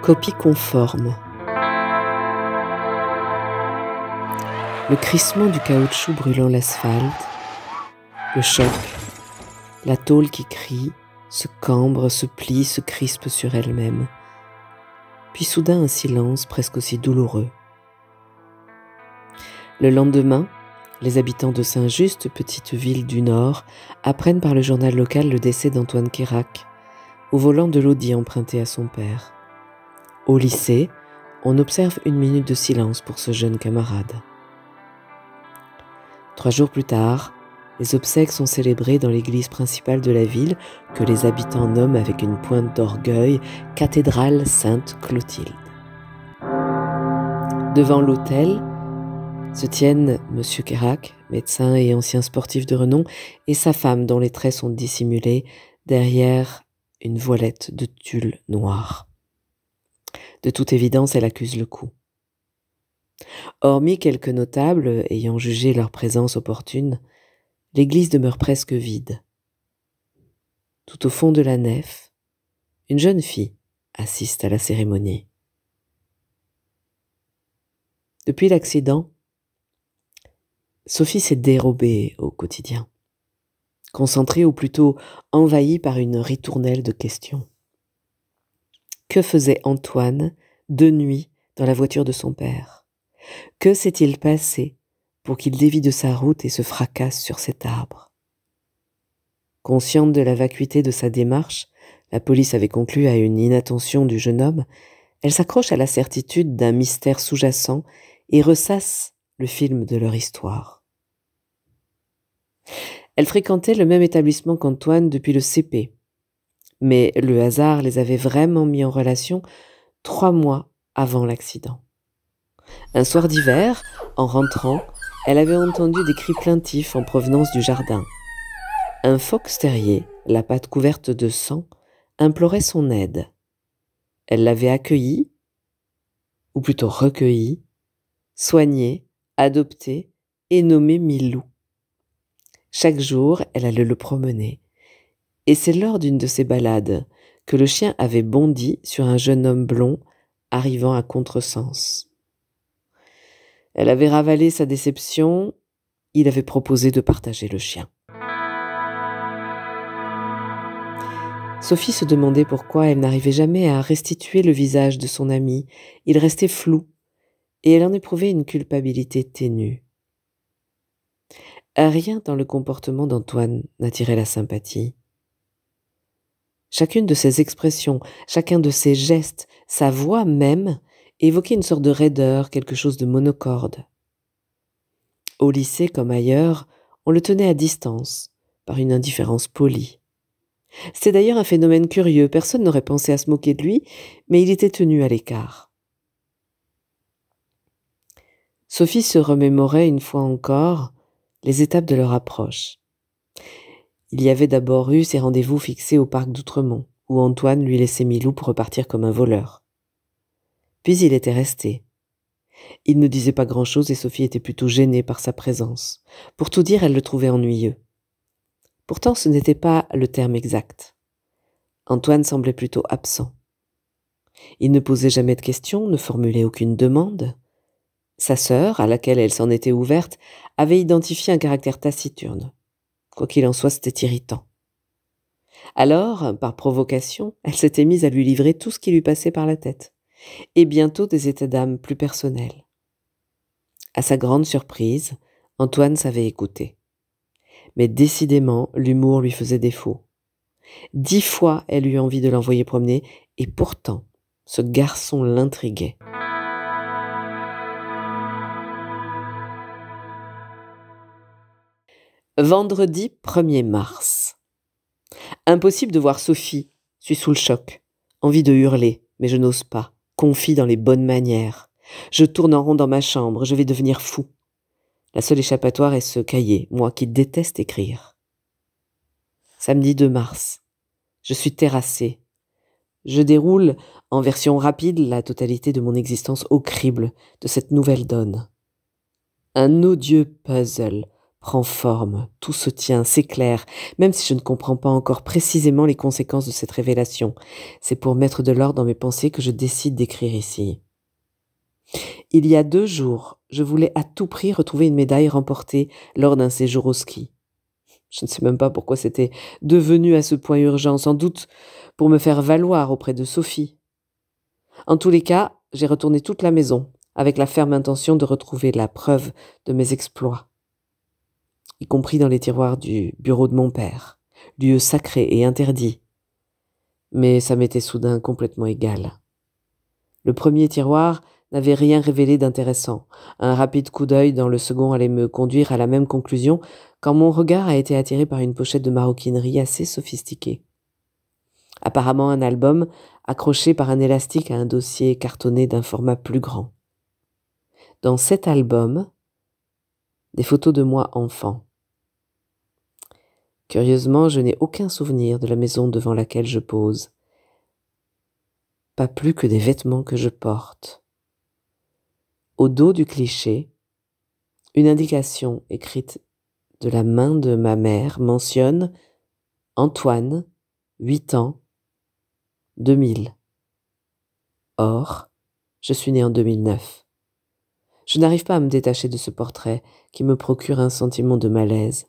Copie conforme. Le crissement du caoutchouc brûlant l'asphalte, le choc, la tôle qui crie, se cambre, se plie, se crispe sur elle-même. Puis soudain un silence presque aussi douloureux. Le lendemain, les habitants de Saint-Just, petite ville du Nord, apprennent par le journal local le décès d'Antoine Kérac, au volant de l'Audi emprunté à son père. Au lycée, on observe une minute de silence pour ce jeune camarade. 3 jours plus tard, les obsèques sont célébrées dans l'église principale de la ville, que les habitants nomment avec une pointe d'orgueil cathédrale Sainte-Clotilde. Devant l'autel se tiennent M. Kérac, médecin et ancien sportif de renom, et sa femme dont les traits sont dissimulés derrière une voilette de tulle noir. De toute évidence, elle accuse le coup. Hormis quelques notables ayant jugé leur présence opportune, l'église demeure presque vide. Tout au fond de la nef, une jeune fille assiste à la cérémonie. Depuis l'accident, Sophie s'est dérobée au quotidien, concentrée ou plutôt envahie par une ritournelle de questions. Que faisait Antoine de nuit dans la voiture de son père? Que s'est-il passé pour qu'il dévie de sa route et se fracasse sur cet arbre? Consciente de la vacuité de sa démarche, la police avait conclu à une inattention du jeune homme. Elle s'accroche à la certitude d'un mystère sous-jacent et ressasse le film de leur histoire. Elle fréquentait le même établissement qu'Antoine depuis le CP, mais le hasard les avait vraiment mis en relation 3 mois avant l'accident. Un soir d'hiver, en rentrant, elle avait entendu des cris plaintifs en provenance du jardin. Un fox terrier, la patte couverte de sang, implorait son aide. Elle l'avait accueilli, ou plutôt recueilli, soigné, adopté et nommé Milou. Chaque jour, elle allait le promener. Et c'est lors d'une de ces balades que le chien avait bondi sur un jeune homme blond arrivant à contresens. Elle avait ravalé sa déception, il avait proposé de partager le chien. Sophie se demandait pourquoi elle n'arrivait jamais à restituer le visage de son ami. Il restait flou, et elle en éprouvait une culpabilité ténue. Rien dans le comportement d'Antoine n'attirait la sympathie. Chacune de ses expressions, chacun de ses gestes, sa voix même, évoquait une sorte de raideur, quelque chose de monocorde. Au lycée comme ailleurs, on le tenait à distance, par une indifférence polie. C'était d'ailleurs un phénomène curieux, personne n'aurait pensé à se moquer de lui, mais il était tenu à l'écart. Sophie se remémorait une fois encore les étapes de leur approche. Il y avait d'abord eu ces rendez-vous fixés au parc d'Outremont, où Antoine lui laissait Milou pour repartir comme un voleur. Puis il était resté. Il ne disait pas grand-chose et Sophie était plutôt gênée par sa présence. Pour tout dire, elle le trouvait ennuyeux. Pourtant, ce n'était pas le terme exact. Antoine semblait plutôt absent. Il ne posait jamais de questions, ne formulait aucune demande. Sa sœur, à laquelle elle s'en était ouverte, avait identifié un caractère taciturne. Quoi qu'il en soit, c'était irritant. Alors, par provocation, elle s'était mise à lui livrer tout ce qui lui passait par la tête, et bientôt des états d'âme plus personnels. À sa grande surprise, Antoine savait écouter. Mais décidément, l'humour lui faisait défaut. 10 fois, elle eut envie de l'envoyer promener, et pourtant, ce garçon l'intriguait. Vendredi 1er mars. Impossible de voir Sophie, suis sous le choc. Envie de hurler, mais je n'ose pas. Confie dans les bonnes manières. Je tourne en rond dans ma chambre, je vais devenir fou. La seule échappatoire est ce cahier, moi qui déteste écrire. Samedi 2 mars. Je suis terrassée. Je déroule en version rapide la totalité de mon existence au crible de cette nouvelle donne. Un odieux puzzle, prend forme, tout se tient, c'est clair, même si je ne comprends pas encore précisément les conséquences de cette révélation. C'est pour mettre de l'ordre dans mes pensées que je décide d'écrire ici. Il y a 2 jours, je voulais à tout prix retrouver une médaille remportée lors d'un séjour au ski. Je ne sais même pas pourquoi c'était devenu à ce point urgent, sans doute pour me faire valoir auprès de Sophie. En tous les cas, j'ai retourné toute la maison, avec la ferme intention de retrouver la preuve de mes exploits, y compris dans les tiroirs du bureau de mon père, lieu sacré et interdit. Mais ça m'était soudain complètement égal. Le premier tiroir n'avait rien révélé d'intéressant. Un rapide coup d'œil dans le second allait me conduire à la même conclusion quand mon regard a été attiré par une pochette de maroquinerie assez sophistiquée. Apparemment un album accroché par un élastique à un dossier cartonné d'un format plus grand. Dans cet album, des photos de moi enfant. Curieusement, je n'ai aucun souvenir de la maison devant laquelle je pose. Pas plus que des vêtements que je porte. Au dos du cliché, une indication écrite de la main de ma mère mentionne Antoine, 8 ans, 2000. Or, je suis né en 2009. Je n'arrive pas à me détacher de ce portrait qui me procure un sentiment de malaise.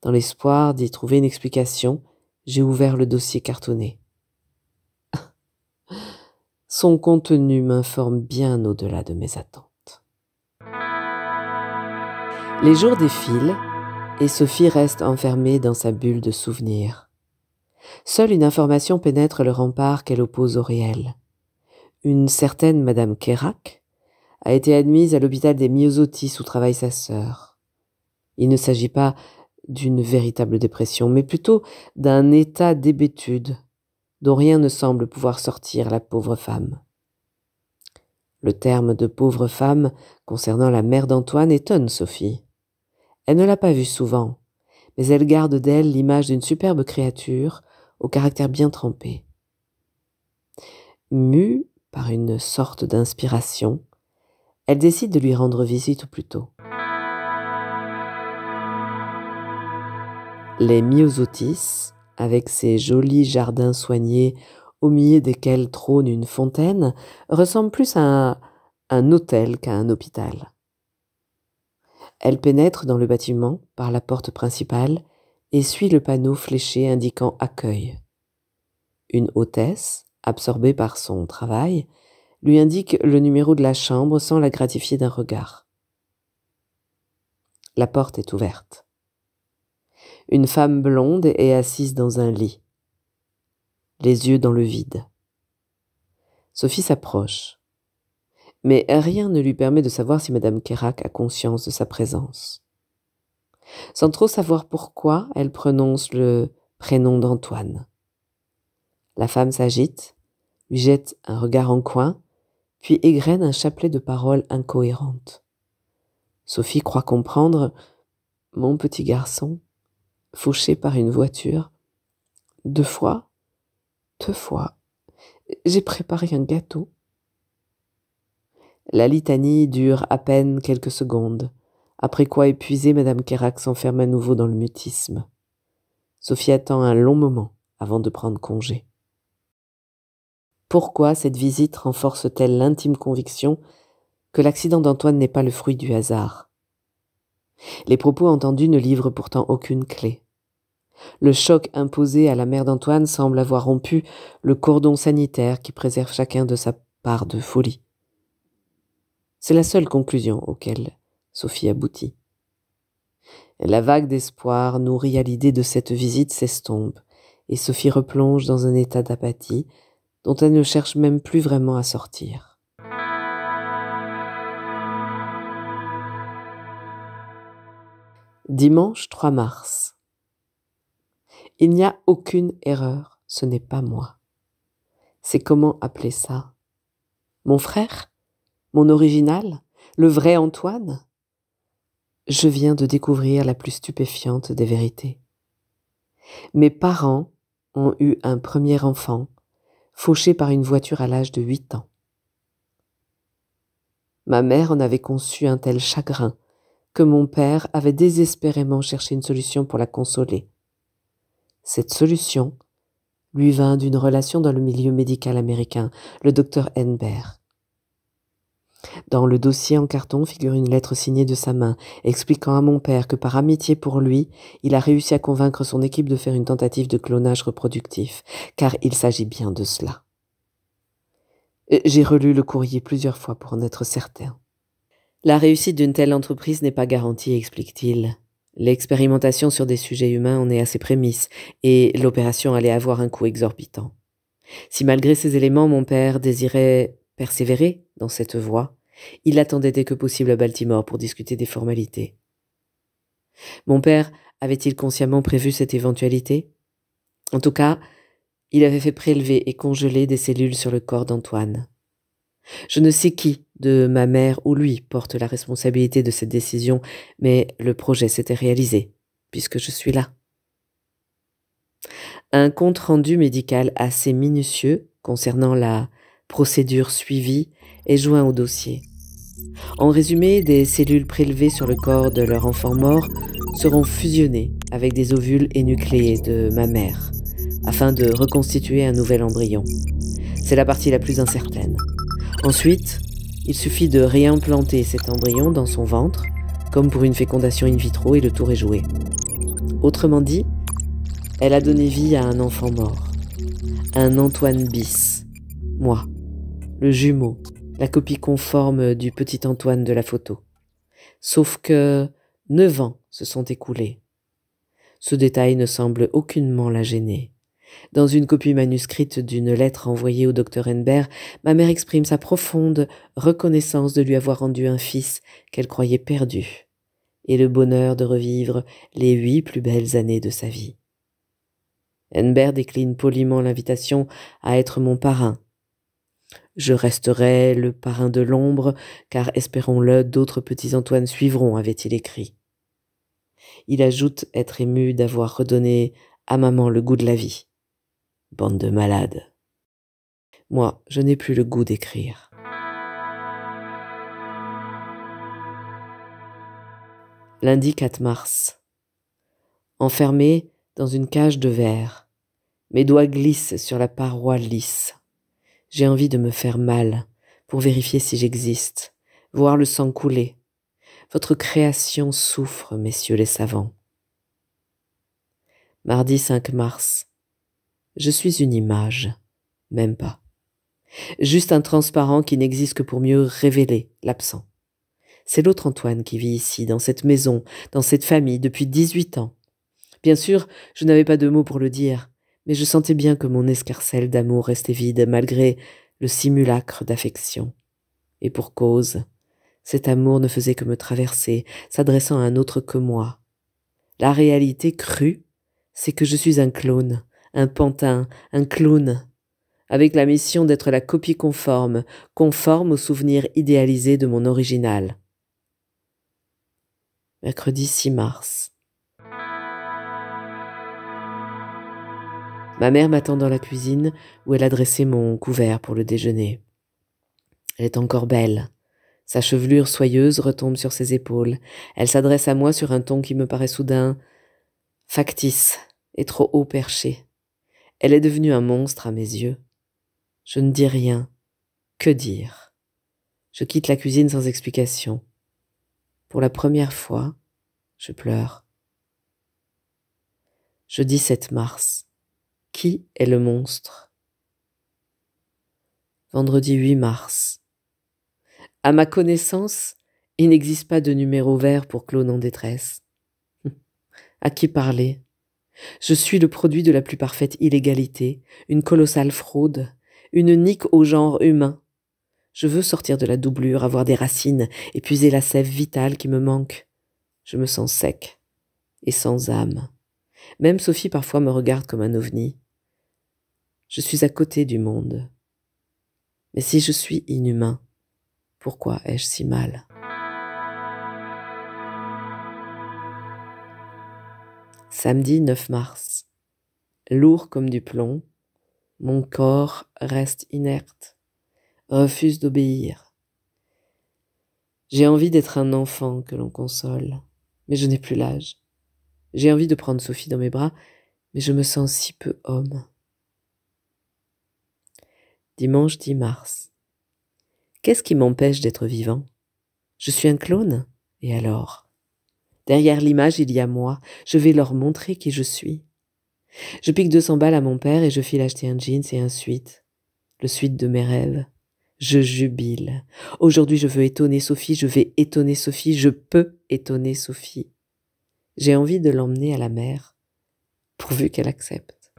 Dans l'espoir d'y trouver une explication, j'ai ouvert le dossier cartonné. Son contenu m'informe bien au-delà de mes attentes. Les jours défilent et Sophie reste enfermée dans sa bulle de souvenirs. Seule une information pénètre le rempart qu'elle oppose au réel. Une certaine Madame Kérac a été admise à l'hôpital des Myosotis où travaille sa sœur. Il ne s'agit pas d'une véritable dépression, mais plutôt d'un état d'hébétude dont rien ne semble pouvoir sortir la pauvre femme. Le terme de pauvre femme concernant la mère d'Antoine étonne Sophie. Elle ne l'a pas vue souvent, mais elle garde d'elle l'image d'une superbe créature au caractère bien trempé. Mue par une sorte d'inspiration, elle décide de lui rendre visite au plus tôt. Les Myosotis, avec ses jolis jardins soignés au milieu desquels trône une fontaine, ressemblent plus à un hôtel qu'à un hôpital. Elle pénètre dans le bâtiment par la porte principale et suit le panneau fléché indiquant accueil. Une hôtesse, absorbée par son travail, lui indique le numéro de la chambre sans la gratifier d'un regard. La porte est ouverte. Une femme blonde est assise dans un lit, les yeux dans le vide. Sophie s'approche, mais rien ne lui permet de savoir si Madame Kérac a conscience de sa présence. Sans trop savoir pourquoi, elle prononce le prénom d'Antoine. La femme s'agite, lui jette un regard en coin, puis égrène un chapelet de paroles incohérentes. Sophie croit comprendre « Mon petit garçon, fauché par une voiture, 2 fois, j'ai préparé un gâteau. » La litanie dure à peine quelques secondes, après quoi, épuisée, Madame Kérac s'enferme à nouveau dans le mutisme. Sophie attend un long moment avant de prendre congé. Pourquoi cette visite renforce-t-elle l'intime conviction que l'accident d'Antoine n'est pas le fruit du hasard? Les propos entendus ne livrent pourtant aucune clé. Le choc imposé à la mère d'Antoine semble avoir rompu le cordon sanitaire qui préserve chacun de sa part de folie. C'est la seule conclusion auquel Sophie aboutit. La vague d'espoir nourrie à l'idée de cette visite s'estompe et Sophie replonge dans un état d'apathie dont elle ne cherche même plus vraiment à sortir. Dimanche 3 mars. Il n'y a aucune erreur, ce n'est pas moi. C'est comment appeler ça? Mon frère? Mon original? Le vrai Antoine? Je viens de découvrir la plus stupéfiante des vérités. Mes parents ont eu un premier enfant, fauché par une voiture à l'âge de 8 ans. Ma mère en avait conçu un tel chagrin que mon père avait désespérément cherché une solution pour la consoler. Cette solution lui vint d'une relation dans le milieu médical américain, le docteur Henbert. Dans le dossier en carton figure une lettre signée de sa main, expliquant à mon père que par amitié pour lui, il a réussi à convaincre son équipe de faire une tentative de clonage reproductif, car il s'agit bien de cela. J'ai relu le courrier plusieurs fois pour en être certain. La réussite d'une telle entreprise n'est pas garantie, explique-t-il. L'expérimentation sur des sujets humains en est à ses prémices, et l'opération allait avoir un coût exorbitant. Si malgré ces éléments, mon père désirait persévérer dans cette voie, il attendait dès que possible à Baltimore pour discuter des formalités. Mon père avait-il consciemment prévu cette éventualité? En tout cas, il avait fait prélever et congeler des cellules sur le corps d'Antoine. Je ne sais qui, de ma mère ou lui, porte la responsabilité de cette décision, mais le projet s'était réalisé, puisque je suis là. Un compte-rendu médical assez minutieux concernant la procédure suivie est joint au dossier. En résumé, des cellules prélevées sur le corps de leur enfant mort seront fusionnées avec des ovules énucléés de ma mère, afin de reconstituer un nouvel embryon. C'est la partie la plus incertaine. Ensuite, il suffit de réimplanter cet embryon dans son ventre, comme pour une fécondation in vitro, et le tour est joué. Autrement dit, elle a donné vie à un enfant mort, un Antoine bis, moi, le jumeau, la copie conforme du petit Antoine de la photo. Sauf que 9 ans se sont écoulés. Ce détail ne semble aucunement la gêner. Dans une copie manuscrite d'une lettre envoyée au docteur Henbert, ma mère exprime sa profonde reconnaissance de lui avoir rendu un fils qu'elle croyait perdu, et le bonheur de revivre les 8 plus belles années de sa vie. Henbert décline poliment l'invitation à être mon parrain. Je resterai le parrain de l'ombre, car espérons-le, d'autres petits Antoine suivront, avait-il écrit. Il ajoute être ému d'avoir redonné à maman le goût de la vie. Bande de malades. Moi, je n'ai plus le goût d'écrire. Lundi 4 mars. Enfermé dans une cage de verre. Mes doigts glissent sur la paroi lisse. J'ai envie de me faire mal pour vérifier si j'existe, voir le sang couler. Votre création souffre, messieurs les savants. Mardi 5 mars. Je suis une image, même pas. Juste un transparent qui n'existe que pour mieux révéler l'absent. C'est l'autre Antoine qui vit ici, dans cette maison, dans cette famille, depuis 18 ans. Bien sûr, je n'avais pas de mots pour le dire, mais je sentais bien que mon escarcelle d'amour restait vide, malgré le simulacre d'affection. Et pour cause, cet amour ne faisait que me traverser, s'adressant à un autre que moi. La réalité crue, c'est que je suis un clone, un pantin, un clown, avec la mission d'être la copie conforme au souvenir idéalisé de mon original. Mercredi 6 mars. Ma mère m'attend dans la cuisine où elle a dressé mon couvert pour le déjeuner. Elle est encore belle. Sa chevelure soyeuse retombe sur ses épaules. Elle s'adresse à moi sur un ton qui me paraît soudain factice et trop haut perché. Elle est devenue un monstre à mes yeux. Je ne dis rien. Que dire? Je quitte la cuisine sans explication. Pour la première fois, je pleure. Jeudi 7 mars. Qui est le monstre? Vendredi 8 mars. À ma connaissance, il n'existe pas de numéro vert pour clone en détresse. À qui parler? Je suis le produit de la plus parfaite illégalité, une colossale fraude, une nique au genre humain. Je veux sortir de la doublure, avoir des racines, épuiser la sève vitale qui me manque. Je me sens sec et sans âme. Même Sophie parfois me regarde comme un ovni. Je suis à côté du monde. Mais si je suis inhumain, pourquoi ai-je si mal? Samedi 9 mars. Lourd comme du plomb, mon corps reste inerte, refuse d'obéir. J'ai envie d'être un enfant que l'on console, mais je n'ai plus l'âge. J'ai envie de prendre Sophie dans mes bras, mais je me sens si peu homme. Dimanche 10 mars. Qu'est-ce qui m'empêche d'être vivant? Je suis un clone? Et alors? Derrière l'image, il y a moi. Je vais leur montrer qui je suis. Je pique 200 balles à mon père et je file acheter un jeans et un sweat. Le sweat de mes rêves. Je jubile. Aujourd'hui, je veux étonner Sophie, je vais étonner Sophie, je peux étonner Sophie. J'ai envie de l'emmener à la mer, pourvu qu'elle accepte.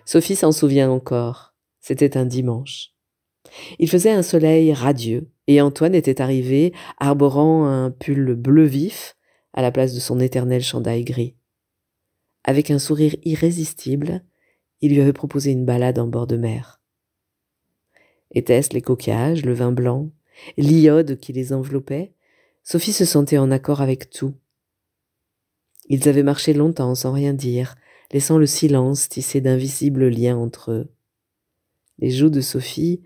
Sophie s'en souvient encore. C'était un dimanche. Il faisait un soleil radieux et Antoine était arrivé arborant un pull bleu vif à la place de son éternel chandail gris. Avec un sourire irrésistible, il lui avait proposé une balade en bord de mer. Était-ce les coquillages, le vin blanc, l'iode qui les enveloppait? Sophie se sentait en accord avec tout. Ils avaient marché longtemps sans rien dire, laissant le silence tisser d'invisibles liens entre eux. Les joues de Sophie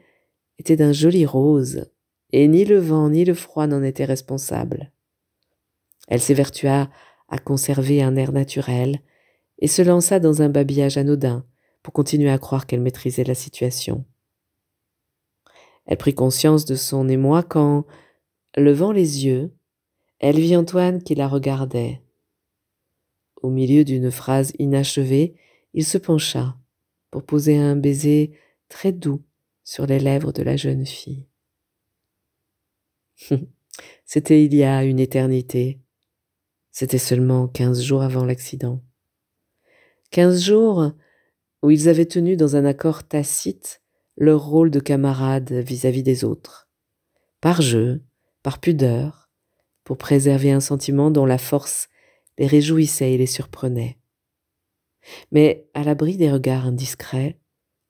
étaient d'un joli rose, et ni le vent ni le froid n'en étaient responsables. Elle s'évertua à conserver un air naturel et se lança dans un babillage anodin pour continuer à croire qu'elle maîtrisait la situation. Elle prit conscience de son émoi quand, levant les yeux, elle vit Antoine qui la regardait. Au milieu d'une phrase inachevée, il se pencha pour poser un baiser très doux sur les lèvres de la jeune fille. C'était il y a une éternité. C'était seulement 15 jours avant l'accident. 15 jours où ils avaient tenu dans un accord tacite leur rôle de camarades vis-à-vis des autres. Par jeu, par pudeur, pour préserver un sentiment dont la force les réjouissait et les surprenait. Mais à l'abri des regards indiscrets,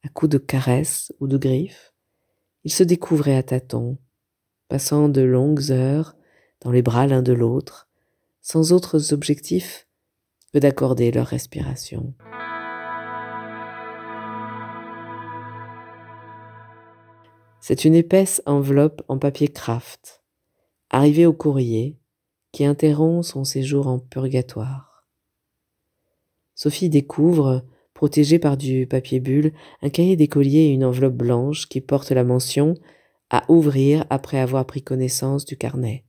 à coups de caresses ou de griffes, ils se découvraient à tâtons, passant de longues heures dans les bras l'un de l'autre, sans autres objectifs que d'accorder leur respiration. C'est une épaisse enveloppe en papier kraft, arrivée au courrier, qui interrompt son séjour en purgatoire. Sophie découvre, protégée par du papier bulle, un cahier d'écolier et une enveloppe blanche qui porte la mention « à ouvrir après avoir pris connaissance du carnet ».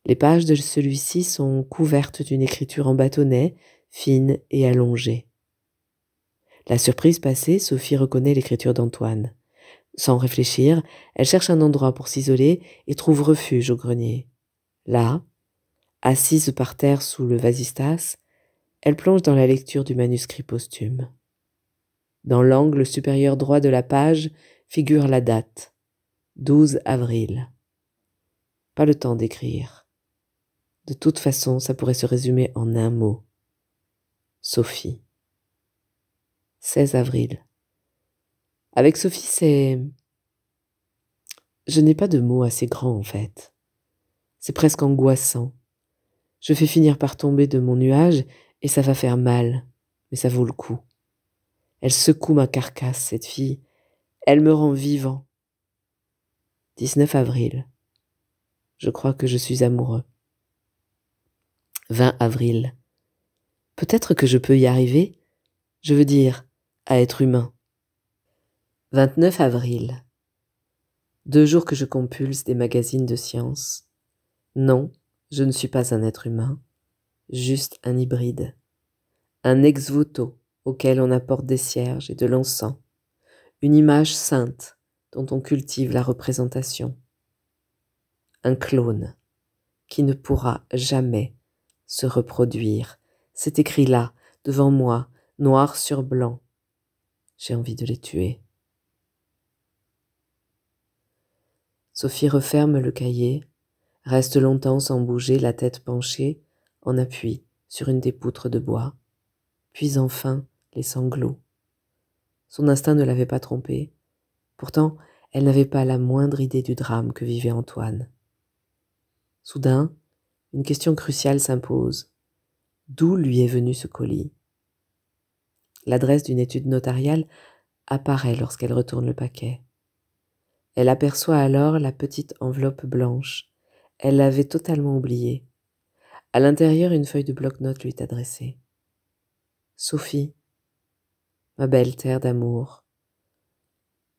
Les pages de celui-ci sont couvertes d'une écriture en bâtonnet, fine et allongée. La surprise passée, Sophie reconnaît l'écriture d'Antoine. Sans réfléchir, elle cherche un endroit pour s'isoler et trouve refuge au grenier. Là, assise par terre sous le vasistas, elle plonge dans la lecture du manuscrit posthume. Dans l'angle supérieur droit de la page figure la date, 12 avril. Pas le temps d'écrire. De toute façon, ça pourrait se résumer en un mot. Sophie. 16 avril. Avec Sophie, Je n'ai pas de mots assez grands, en fait. C'est presque angoissant. Je fais finir par tomber de mon nuage et ça va faire mal, mais ça vaut le coup. Elle secoue ma carcasse, cette fille. Elle me rend vivant. 19 avril. Je crois que je suis amoureux. 20 avril. Peut-être que je peux y arriver. Je veux dire, à être humain. 29 avril. 2 jours que je compulse des magazines de science. Non, je ne suis pas un être humain, juste un hybride. Un ex-voto auquel on apporte des cierges et de l'encens. Une image sainte dont on cultive la représentation. Un clone qui ne pourra jamais se reproduire. C'est écrit là, devant moi, noir sur blanc. J'ai envie de les tuer. Sophie referme le cahier, reste longtemps sans bouger, la tête penchée, en appui sur une des poutres de bois, puis enfin les sanglots. Son instinct ne l'avait pas trompée. Pourtant, elle n'avait pas la moindre idée du drame que vivait Antoine. Soudain, une question cruciale s'impose. D'où lui est venu ce colis? L'adresse d'une étude notariale apparaît lorsqu'elle retourne le paquet. Elle aperçoit alors la petite enveloppe blanche. Elle l'avait totalement oubliée. À l'intérieur, une feuille de bloc-notes lui est adressée. Sophie, ma belle terre d'amour,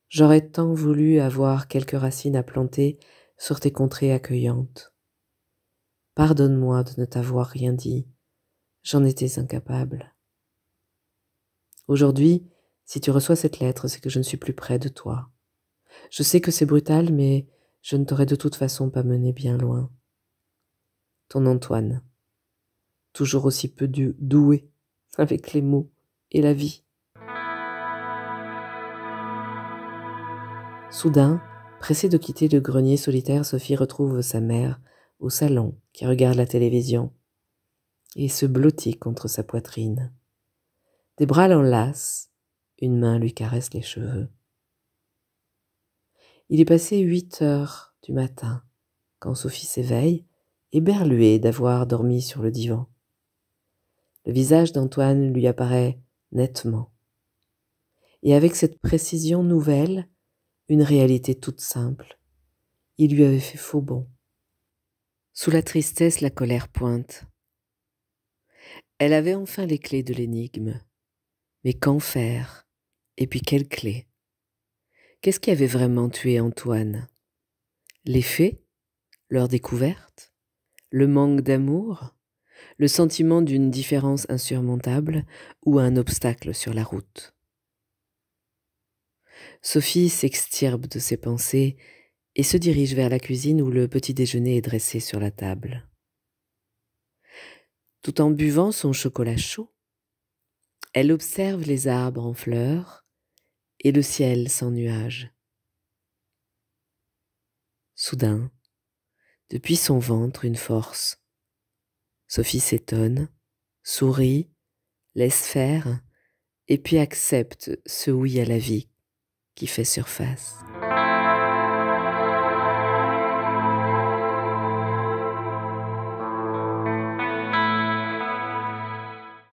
j'aurais tant voulu avoir quelques racines à planter sur tes contrées accueillantes. Pardonne-moi de ne t'avoir rien dit, j'en étais incapable. Aujourd'hui, si tu reçois cette lettre, c'est que je ne suis plus près de toi. Je sais que c'est brutal, mais je ne t'aurais de toute façon pas mené bien loin. Ton Antoine, toujours aussi peu doué avec les mots et la vie. Soudain, pressée de quitter le grenier solitaire, Sophie retrouve sa mère au salon qui regarde la télévision et se blottit contre sa poitrine. Des bras l'enlacent, une main lui caresse les cheveux. Il est passé 8 heures du matin quand Sophie s'éveille, éberluée d'avoir dormi sur le divan. Le visage d'Antoine lui apparaît nettement. Et avec cette précision nouvelle, une réalité toute simple, il lui avait fait faux bond. Sous la tristesse, la colère pointe. Elle avait enfin les clés de l'énigme. Mais qu'en faire? Et puis quelle clé? Qu'est-ce qui avait vraiment tué Antoine? Les faits? Leur découverte? Le manque d'amour? Le sentiment d'une différence insurmontable ou un obstacle sur la route? Sophie s'extirpe de ses pensées et se dirige vers la cuisine où le petit déjeuner est dressé sur la table. Tout en buvant son chocolat chaud, elle observe les arbres en fleurs et le ciel sans nuages. Soudain, depuis son ventre, une force. Sophie s'étonne, sourit, laisse faire, et puis accepte ce oui à la vie qui fait surface.